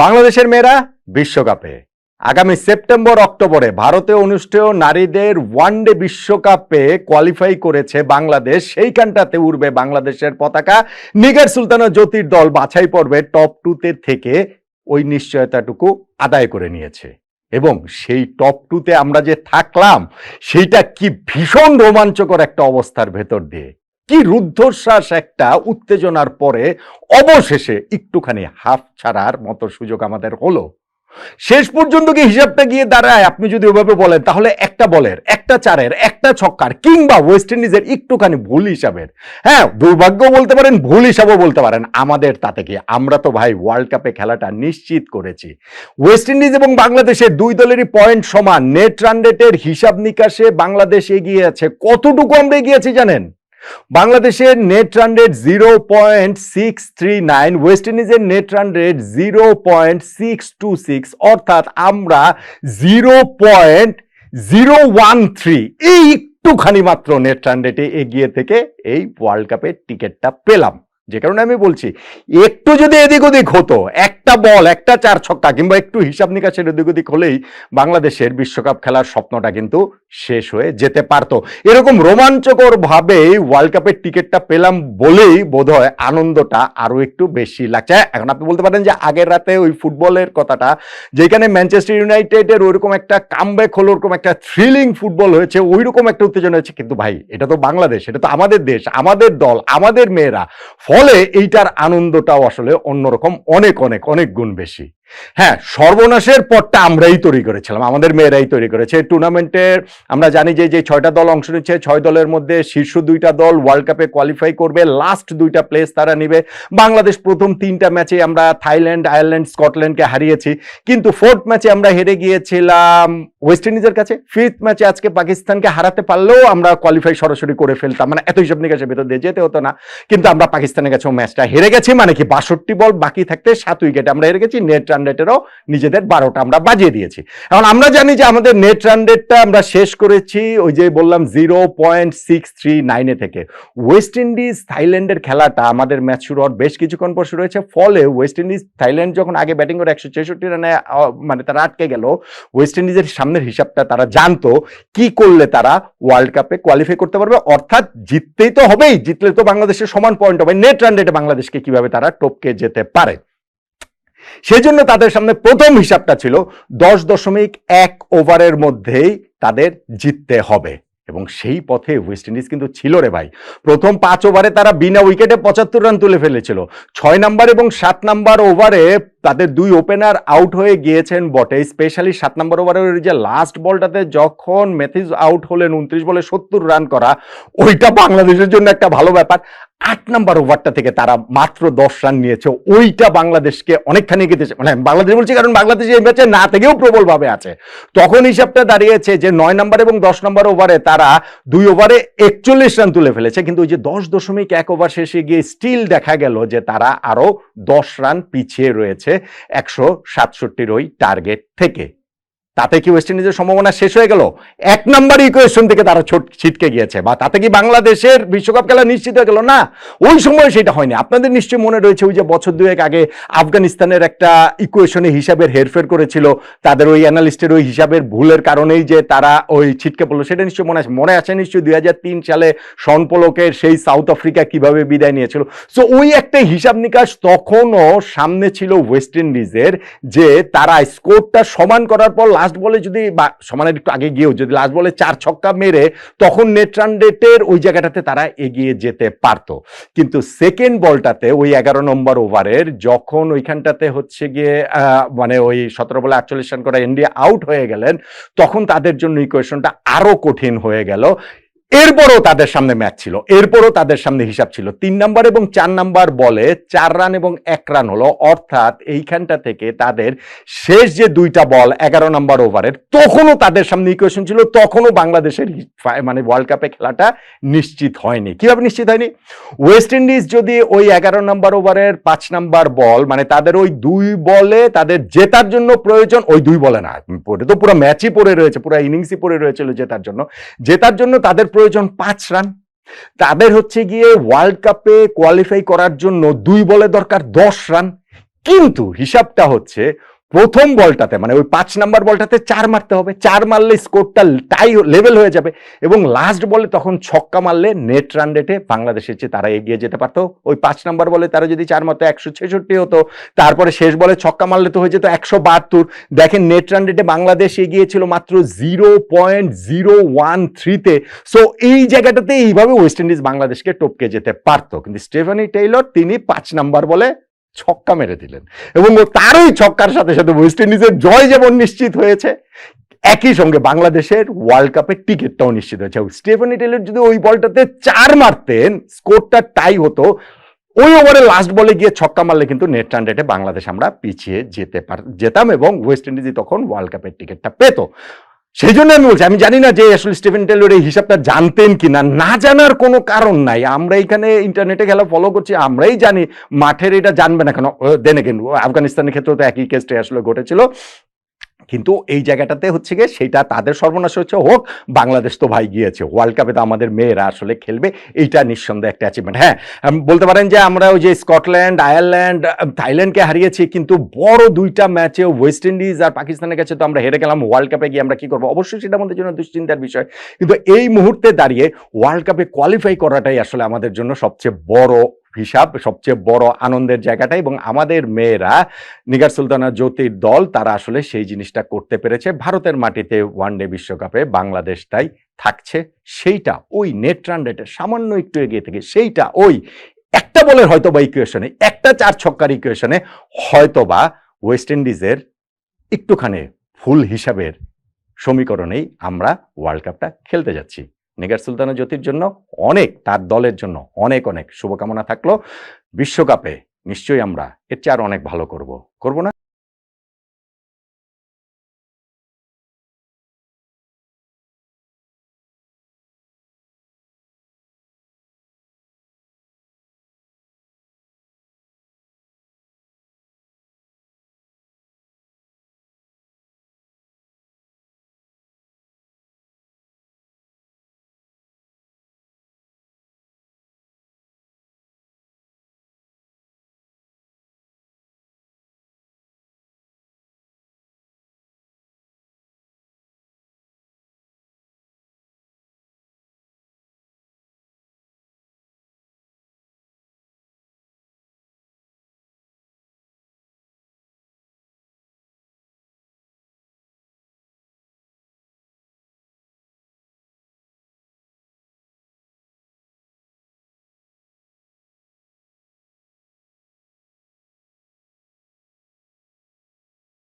বাংলাদেশের মেয়েরা বিশ্বকাপে আগামী সেপ্টেম্বর অক্টোবরে ভারতে অনুষ্ঠেয় নারীদের ওয়ানডে বিশ্বকাপে কোয়ালিফাই করেছে বাংলাদেশ। সেইখানটাতে উড়বে বাংলাদেশের পতাকা। নিগার সুলতানা জ্যোতির দল বাছাই পর্বে টপ 2 থেকে ওই নিশ্চয়তাটুকু আদায় করে নিয়েছে এবং সেই টপ 2 আমরা যে থাকলাম সেইটা কি ভীষণ রোমাঞ্চকর একটা অবস্থার ভেতর দিয়ে, কি রুদ্ধশ্বাস একটা উত্তেজনার পরে অবশেষে একটুখানি হাফ ছাড়ার মতো সুযোগ আমাদের হলো। শেষ পর্যন্ত কি হিসাবটা গিয়ে দাঁড়ায় আপনি যদি ওভাবে বলেন তাহলে একটা বলের, একটা চারের, একটা ছক্কার কিংবা ওয়েস্ট ইন্ডিজের একটুখানি ভুল হিসাবের, হ্যাঁ দুর্ভাগ্য বলতে পারেন, ভুল হিসাবও বলতে পারেন, আমাদের তাতে কি আমরা তো ভাই ওয়ার্ল্ড কাপে খেলাটা নিশ্চিত করেছি। ওয়েস্ট ইন্ডিজ এবং বাংলাদেশের দুই দলেরই পয়েন্ট সমান। নেট রান রেটের হিসাব নিকাশে বাংলাদেশ এগিয়ে আছে। কতটুকু আমরা এগিয়ে আছি জানেন? বাংলাদেশের নেট রান রেট 0.639, ওয়েস্ট ইন্ডিজের নেট রান রেট 0.626, অর্থাৎ আমরা 0.013 এই একটুখানি মাত্র নেট রান রেটে এগিয়ে থেকে এই ওয়ার্ল্ড কাপের টিকিটটা পেলাম। যে কারণে আমি বলছি একটু যদি এদিক ওদিক হতো, একটা বল, একটা চার ছক্কা কিংবা একটু হিসাব নিকাশের এদিক ওদিক হলেই বাংলাদেশের বিশ্বকাপ খেলার স্বপ্নটা কিন্তু শেষ হয়ে যেতে পারতো। এরকম রোমাঞ্চকর ভাবে ওয়ার্ল্ড কাপের টিকিটটা পেলাম বলেই বোধহয় আনন্দটা আরো একটু বেশি লাগছে। এখন আপনি বলতে পারেন যে আগের রাতে ওই ফুটবলের কথাটা, যেখানে ম্যানচেস্টার ইউনাইটেডের ওইরকম একটা কামব্যাক হলো, ওরকম একটা থ্রিলিং ফুটবল হয়েছে, ওইরকম একটা উত্তেজনা হয়েছে, কিন্তু ভাই এটা তো বাংলাদেশ, এটা তো আমাদের দেশ, আমাদের দল, আমাদের মেয়েরা, ফলে এইটার আনন্দটাও আসলে অন্যরকম, অনেক অনেক অনেক গুণ বেশি। হ্যাঁ, সর্বনাশের পথটা আমরাই তৈরি করেছিলাম, আমাদের মেয়েরাই তৈরি করেছে। টুর্নামেন্টের আমরা জানি যে 6টা দল অংশ নিচ্ছে, 6 দলের মধ্যে শীর্ষ 2টা দল ওয়ার্ল্ড কাপে কোয়ালিফাই করবে, লাস্ট 2টা প্লেস তারা নিবে। বাংলাদেশ প্রথম 3টা ম্যাচে আমরা থাইল্যান্ড, আয়ারল্যান্ড, স্কটল্যান্ডকে হারিয়েছি, কিন্তু 4th ম্যাচে আমরা হেরে গিয়েছিলাম ওয়েস্ট ইন্ডিজের কাছে। 5th ম্যাচে আজকে পাকিস্তানকে হারাতে পারলেও আমরা কোয়ালিফাই সরাসরি করে ফেলতাম, মানে এত হিসাব নিকাশের ভেতর দিয়ে যেতে হতো না, কিন্তু আমরা পাকিস্তানের কাছেও ম্যাচটা হেরে গেছি। মানে কি 62 বল বাকি থাকতে 7 উইকেটে আমরা হেরে গেছি। নেট রান রেটেরও নিজেদের 12টা আমরা বাজিয়ে দিয়েছি। এখন আমরা জানি যে আমাদের নেট রান রেটটা আমরা শেষ করেছি ওই যে বললাম 0.639 থেকে। ওয়েস্ট ইন্ডিজ থাইল্যান্ডের খেলাটা আমাদের ম্যাচ শুরু হওয়ার বেশ কিছুক্ষণ পর শুরু হয়েছে, ফলে ওয়েস্ট ইন্ডিজ থাইল্যান্ড যখন আগে ব্যাটিং করে 166 রানে মানে তারা আটকে গেল, ওয়েস্ট ইন্ডিজের সামনের হিসাবটা তারা জানতো কি করলে তারা ওয়ার্ল্ড কাপে কোয়ালিফাই করতে পারবে, অর্থাৎ জিততেই তো হবেই, জিতলে তো বাংলাদেশের সমান পয়েন্ট হবে। নেট রান রেটে বাংলাদেশকে কিভাবে তারা টপকে যেতে পারে, সেজন্য তাদের সামনে প্রথম হিসাবটা ছিল 10.1 ওভারের মধ্যেই তাদের জিততে হবে, এবং সেই পথে ওয়েস্ট ইন্ডিজ কিন্তু ছিল রে ভাই। প্রথম 5 ওভারে তারা বিনা উইকেটে 75 রান তুলে ফেলেছিল। 6 নাম্বার এবং 7 নাম্বার ওভারে তাদের 2 ওপেনার আউট হয়ে গিয়েছেন বটে, স্পেশালি 7 নাম্বার ওভারের যে লাস্ট বলটাতে যখন ম্যাথিউস আউট হলেন 29 বলে 70 রান করা, ওইটা বাংলাদেশের জন্য একটা ভালো ব্যাপার। 8 নাম্বার ওভারটা থেকে তারা মাত্র 10 রান নিয়েছে, ওইটা বাংলাদেশকে অনেকখানি এগিয়েছে, মানে বাংলাদেশ বলছি কারণ বাংলাদেশ এই ম্যাচে না থেকেও প্রবলভাবে আছে। তখন হিসাবটা দাঁড়িয়েছে যে 9 নাম্বার এবং 10 নাম্বার ওভারে তারা 2 ওভারে 41 রান তুলে ফেলেছে, কিন্তু ওই যে 10.1 ওভার শেষে গিয়ে স্টিল দেখা গেল যে তারা আরো 10 রান পিছিয়ে রয়েছে 167 ওই টার্গেট থেকে। তাতে কি ওয়েস্ট ইন্ডিজের সম্ভাবনা শেষ হয়ে গেল? 1 নাম্বার ইকুয়েশন থেকে তারা ছিটকে গিয়েছে, বা তাতে কি বাংলাদেশের বিশ্বকাপ খেলা নিশ্চিত হয়ে গেল? না, ওই সময় সেটা হয়নি। আপনাদের নিশ্চয়ই মনে রয়েছে ওই যে বছর 2 আগে আফগানিস্তানের একটা ইকুয়েশনে হিসাবের হেরফের করেছিল, তাদের ওই অ্যানালিস্টের ওই হিসাবের ভুলের কারণেই যে তারা ওই ছিটকে পড়লো, সেটা নিশ্চয়ই মনে আছে নিশ্চয়ই 2003 সালে শন পোলকের সেই সাউথ আফ্রিকা কিভাবে বিদায় নিয়েছিল। সো ওই একটা হিসাব নিকাশ তখনও সামনে ছিল ওয়েস্ট ইন্ডিজের, যে তারা স্কোরটা সমান করার পর লাস্ট বলে যদি, বা সমানের একটু আগে গিয়েও যদি লাস্ট বলে 4 ছক্কা মেরে তখন নেট রান রেটের ওই জায়গাটাতে তারা এগিয়ে যেতে পারত। কিন্তু সেকেন্ড বলটাতে ওই 11 নম্বর ওভারের যখন ওইখানটাতে হচ্ছে গিয়ে মানে ওই 17 বলে 48 রান করা ইন্ডিয়া আউট হয়ে গেলেন, তখন তাদের জন্য ইকুয়েশনটা আরো কঠিন হয়ে গেল। এরপরও তাদের সামনে ম্যাচ ছিল, এরপরও তাদের সামনে হিসাব ছিল। 3 নাম্বার এবং 4 নাম্বার বলে 4 রান এবং 1 রান হলো, অর্থাৎ এইখানটা থেকে তাদের শেষ যে 2টা বল 11 নাম্বার ওভারের, তখনও তাদের সামনে ইকুয়েশন ছিল, তখনও বাংলাদেশের মানে ওয়ার্ল্ড কাপে খেলাটা নিশ্চিত হয়নি। কিভাবে নিশ্চিত হয়নি? ওয়েস্ট ইন্ডিজ যদি ওই 11 নাম্বার ওভারের 5 নাম্বার বল, মানে তাদের ওই 2 বলে তাদের জেতার জন্য প্রয়োজন, ওই 2 বলে না, তো পুরো ম্যাচই পড়ে রয়েছে, পুরো ইনিংসই পড়ে রয়েছিল জেতার জন্য তাদের প্রয়োজন 5 রান। তাদের হচ্ছে গিয়ে ওয়ার্ল্ড কাপে কোয়ালিফাই করার জন্য 2 বলে দরকার 10 রান। কিন্তু হিসাবটা হচ্ছে প্রথম বলটাতে মানে ওই 5 নাম্বার বলটাতে 4 মারতে হবে, 4 মারলে স্কোরটা টাই লেভেল হয়ে যাবে এবং লাস্ট বলে তখন ছক্কা মারলে নেট রান রেটে বাংলাদেশের চেয়ে তারা এগিয়ে যেতে পারতো। ওই 5 নাম্বার বলে তারা যদি 4 মারতো 166 হতো, তারপরে শেষ বলে ছক্কা মারলে তো হয়ে যেত 172। দেখেন নেট রান রেটে বাংলাদেশ এগিয়ে ছিল মাত্র 0.013-তে। সো এই জায়গাটাতে এইভাবে ওয়েস্ট ইন্ডিজ বাংলাদেশকে টপকে যেতে পারতো, কিন্তু স্টেফানি টেইলর তিনি 5 নাম্বার বলে ছক্কা মেরে দিলেন এবং তারই ছক্কার সাথে সাথে ওয়েস্ট ইন্ডিজের জয় যেমন নিশ্চিত হয়েছে, একই সঙ্গে বাংলাদেশের ওয়ার্ল্ড কাপের টিকিটটাও নিশ্চিত হয়েছে। স্টেফানি টেইলর যদি ওই বলটাতে 4 মারতেন, স্কোরটা টাই হতো, ওই ওভারে লাস্ট বলে গিয়ে ছক্কা মারলে কিন্তু নেট রান রেটে বাংলাদেশ আমরা পিছিয়ে যেতাম এবং ওয়েস্ট ইন্ডিজই তখন ওয়ার্ল্ড কাপের টিকিটটা পেত। সেই জন্য আমি বলছি, আমি জানি না যে আসলে স্টিফেন টেইলর এই হিসাবটা জানতেন কিনা, না জানার কোনো কারণ নাই। আমরা এখানে ইন্টারনেটে খেলা ফলো করছি, আমরাই জানি, মাঠের এটা জানবে না কেন? দেন এগেইন আফগানিস্তানের ক্ষেত্রে তো একই কেসটাই আসলে ঘটেছিল। কিন্তু এই জায়গাটাতে হচ্ছে গিয়ে সেটা তাদের সর্বনাশ হচ্ছে, হোক, বাংলাদেশ তো ভাই গিয়েছে ওয়ার্ল্ড কাপে, তো আমাদের মেয়েরা আসলে খেলবে, এইটা নিঃসন্দেহে একটা অ্যাচিভমেন্ট। হ্যাঁ, বলতে পারেন যে আমরা ওই যে স্কটল্যান্ড, আয়ারল্যান্ড, থাইল্যান্ডকে হারিয়েছি, কিন্তু বড় দুইটা ম্যাচে ওয়েস্ট ইন্ডিজ আর পাকিস্তানের কাছে তো আমরা হেরে গেলাম। ওয়ার্ল্ড কাপে গিয়ে আমরা কি করবো? অবশ্যই সেটা আমাদের জন্য দুশ্চিন্তার বিষয়, কিন্তু এই মুহূর্তে দাঁড়িয়ে ওয়ার্ল্ড কাপে কোয়ালিফাই করাটাই আসলে আমাদের জন্য সবচেয়ে বড় হিসাব, সবচেয়ে বড় আনন্দের জায়গাটা। এবং আমাদের মেয়েরা, নিগার সুলতানা জ্যোতির দল, তারা আসলে সেই জিনিসটা করতে পেরেছে। ভারতের মাটিতে ওয়ানডে বিশ্বকাপে বাংলাদেশ তাই থাকছে, সেইটা ওই নেট রান রেটে সামান্য একটু এগিয়ে থেকে, সেইটা ওই একটা বলের হয়তোবা ইকুয়েশনে, একটা 4 ছক্কার ইকুয়েশনে হয়তোবা ওয়েস্ট ইন্ডিজের একটুখানি ভুল হিসাবের সমীকরণেই আমরা ওয়ার্ল্ড কাপটা খেলতে যাচ্ছি। নিগার সুলতানা জ্যোতির জন্য অনেক, তার দলের জন্য অনেক অনেক শুভকামনা থাকলো। বিশ্বকাপে নিশ্চয়ই আমরা এর চেয়ে আর অনেক ভালো করব না?